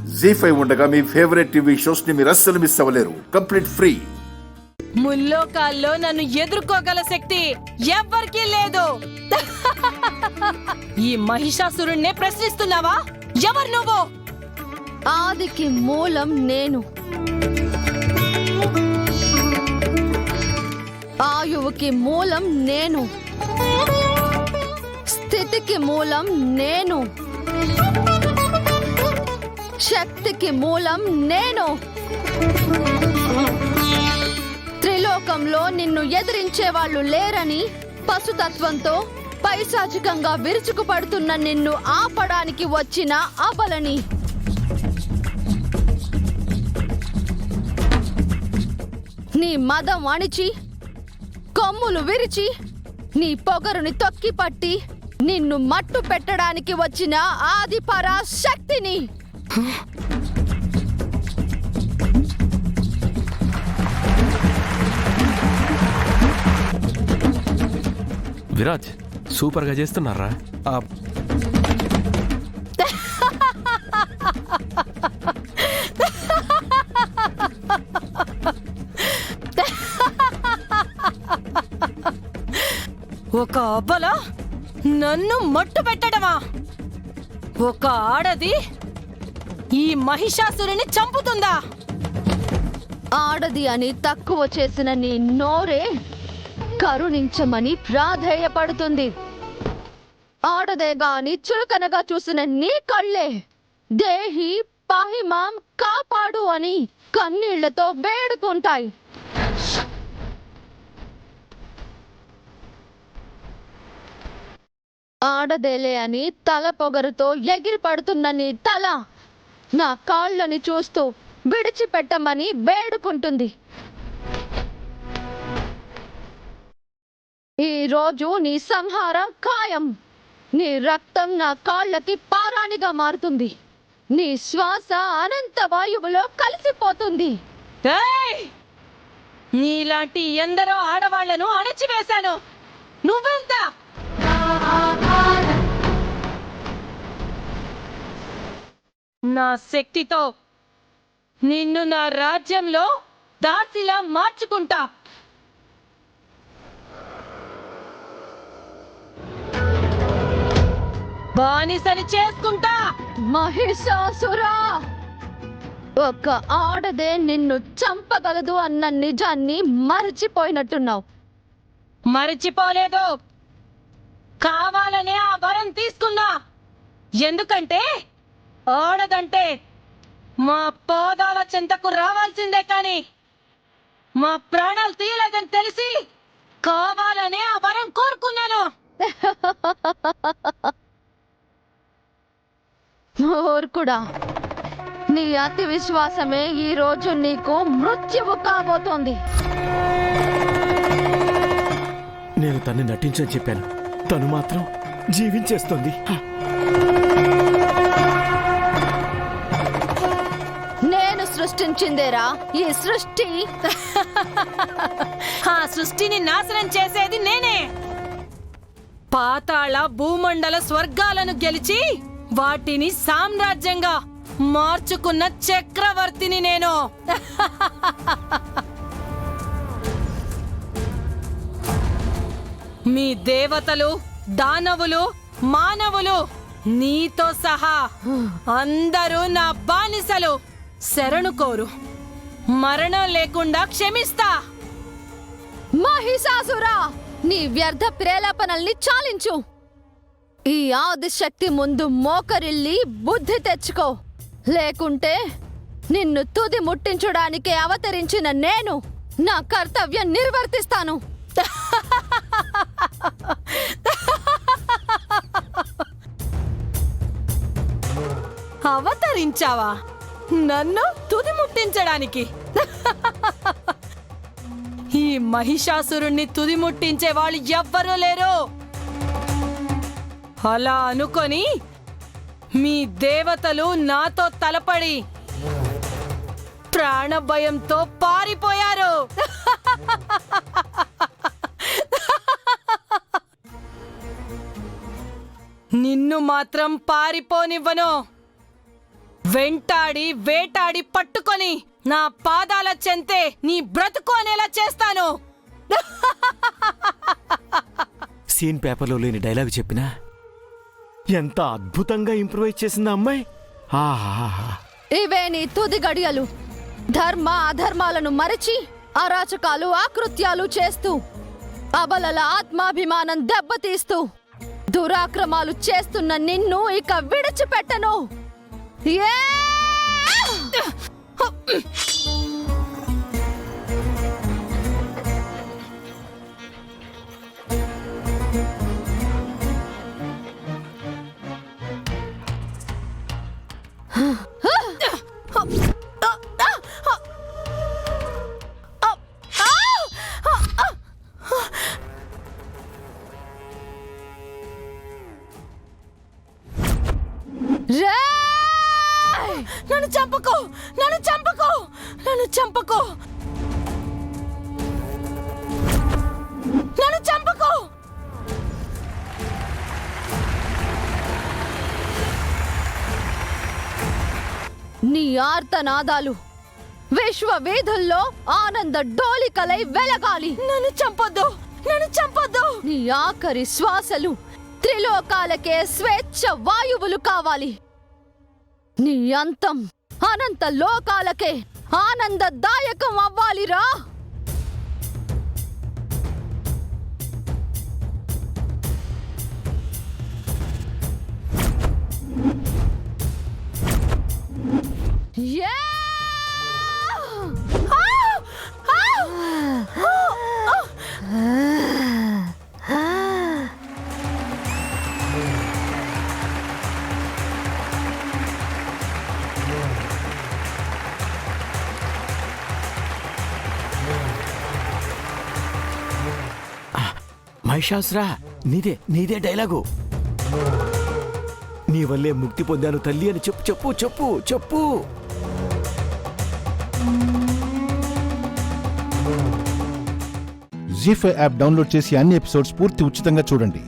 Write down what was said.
జీ5 ఉండగా మీ favourite TV shows ని మీరు అస్సలు మిస్ అవ్వలేరు. Complete free. ముల్లోకాల్లో నన్ను ఎదుర్కోగల శక్తి ఎవ్వరికీ లేదు. ఈ మహిషాసురుణ్ణి ప్రశ్నిస్తున్నావా? ఎవరు నువ్వు? ఆదికి మూలం నేను, ఆయువుకి మూలం నేను, స్థితికి మూలం నేను, శక్తికి మూలం నేను. త్రిలోకంలో నిన్ను ఎదిరించే వాళ్ళు లేరని పశుతత్వంతో పైశాచికంగా విరుచుకుపడుతున్న నిన్ను ఆపడానికి వచ్చిన అబలని. నీ మదం అణిచి కొమ్ములు విరిచి నీ పొగరుని తొక్కి పట్టి నిన్ను మట్టు పెట్టడానికి వచ్చిన ఆది పరాశక్తిని. విరాజ్, సూపర్గా చేస్తున్నారా? ఒక అబ్బల నన్ను మట్టు పెట్టడమా? ఒక ఆడది ఈ మహిషాసురుని చంపుతుందా? ఆడది అని తక్కువ చేసిన నీ నోరే కరుణించమని ప్రాధేయపడుతుంది. ఆడదే గాని చులకనగా చూసిన నీ కళ్ళే దేహి పాహిమాం కాపాడు అని కన్నీళ్లతో వేడుకుంటాయి. ఆడదేలే అని తల పొగరుతో ఎగిరి పడుతున్న నీ తల నా కాళ్ళని చూస్తూ విడిచిపెట్టమని వేడుకుంటుంది. ఈ రోజు నీ సంహారం ఖాయం. నీ రక్తం నా కాళ్ళకి పారాణిగా మారుతుంది. నీ శ్వాస అనంత వాయువులో కలిసిపోతుంది. ఏయ్! నీలాంటి ఎందరో ఆడవాళ్లను అణచివేశాను. నువ్వెంత? నా శక్తితో నిన్ను నా రాజ్యంలో దాసిలా మార్చుకుంటా. బానిసని చేసుకుంటా. మహిషాసురా, ఒక ఆడదే నిన్ను చంపగలదు అన్న నిజాన్ని మరచిపోయినట్టున్నావు. మరచిపోలేదు, కావాలనే ఆ వరం తీసుకున్నా. ఎందుకంటే ఆడదంటే మా పాదాల చెంతకు రావాల్సిందే కాని మా ప్రాణాలు తీయలేదని తెలిసి కావాలనే ఆ వరం కోరుకున్నాను. మూర్ఖుడా, నీ అతి విశ్వాసమే ఈ రోజు నీకు మృత్యువు కాబోతోంది. నేను తన్ని నటించని చెప్పాను, తను మాత్రం జీవించేస్తుంది. నేను సృష్టించిందేరా ఈ సృష్టి. ఆ సృష్టిని నాశనం చేసేది నేనే. పాతాళ భూమండల స్వర్గాలను గెలిచి వాటిని సామ్రాజ్యంగా మార్చుకున్న చక్రవర్తిని నేను. మీ దేవతలు, దానవులు, మానవులు నీతో సహా అందరూ నా బానిసలు. శరణు కోరు, మరణం లేకుండా క్షమిస్తా. మహిషాసురా, నీ వ్యర్థ ప్రేలాపనల్ని చాలించు. ఈ ఆదిశక్తి ముందు మోకరిల్లి బుద్ధి తెచ్చుకో. లేకుంటే నిన్ను తుది ముట్టించడానికే అవతరించిన నేను నా కర్తవ్యం నిర్వర్తిస్తాను. అవతరించావా నన్ను తుది ముట్టించడానికి? ఈ మహిషాసురుణ్ణి తుది ముట్టించే వాళ్ళు ఎవ్వరూ లేరు. అలా అనుకొని మీ దేవతలు నాతో తలపడి ప్రాణభయంతో పారిపోయారు. నిన్ను మాత్రం పారిపోనివ్వను. వెంటాడి వేటాడి పట్టుకొని నా పాదాల చెంతే నీ బ్రతుకు అనేలా చేస్తాను. సీన్ పేపర్లో లేని డైలాగ్ చెప్పినా ఎంత అద్భుతంగా ఇంప్రూవైజ్ చేసింది అమ్మాయి. ఆహా, ఇవే నీ తుది గడియలు. ధర్మ అధర్మాలను మరచి అరాచకాలు ఆకృత్యాలు చేస్తూ అబలల ఆత్మాభిమానం దెబ్బతీస్తూ దురాక్రమాలు చేస్తున్న నిన్ను ఇక విడిచిపెట్టను. నన్ను చంపకు, నన్ను చంపకు, నన్ను చంపకు, నన్ను చంపకు. నీ ఆర్తనాదాలు విశ్వ వీధుల్లో ఆనంద డోలికలై వెలగాలి. నన్ను చంపొద్దు, నన్ను చంపొద్దు. నీ ఆఖరి శ్వాసలు త్రిలోకాలకే స్వేచ్ఛ వాయువులు కావాలి. నీ అంతం అనంత లోకాలకే ఆనందదాయకం అవ్వాలిరా. మహిషాసురా, నీదే డైలాగు. నీ వల్లే ముక్తి పొందాను తల్లి అని చెప్పు చెప్పు చెప్పు చెప్పు. జీ5 యాప్ డౌన్లోడ్ చేసి అన్ని ఎపిసోడ్స్ పూర్తి ఉచితంగా చూడండి.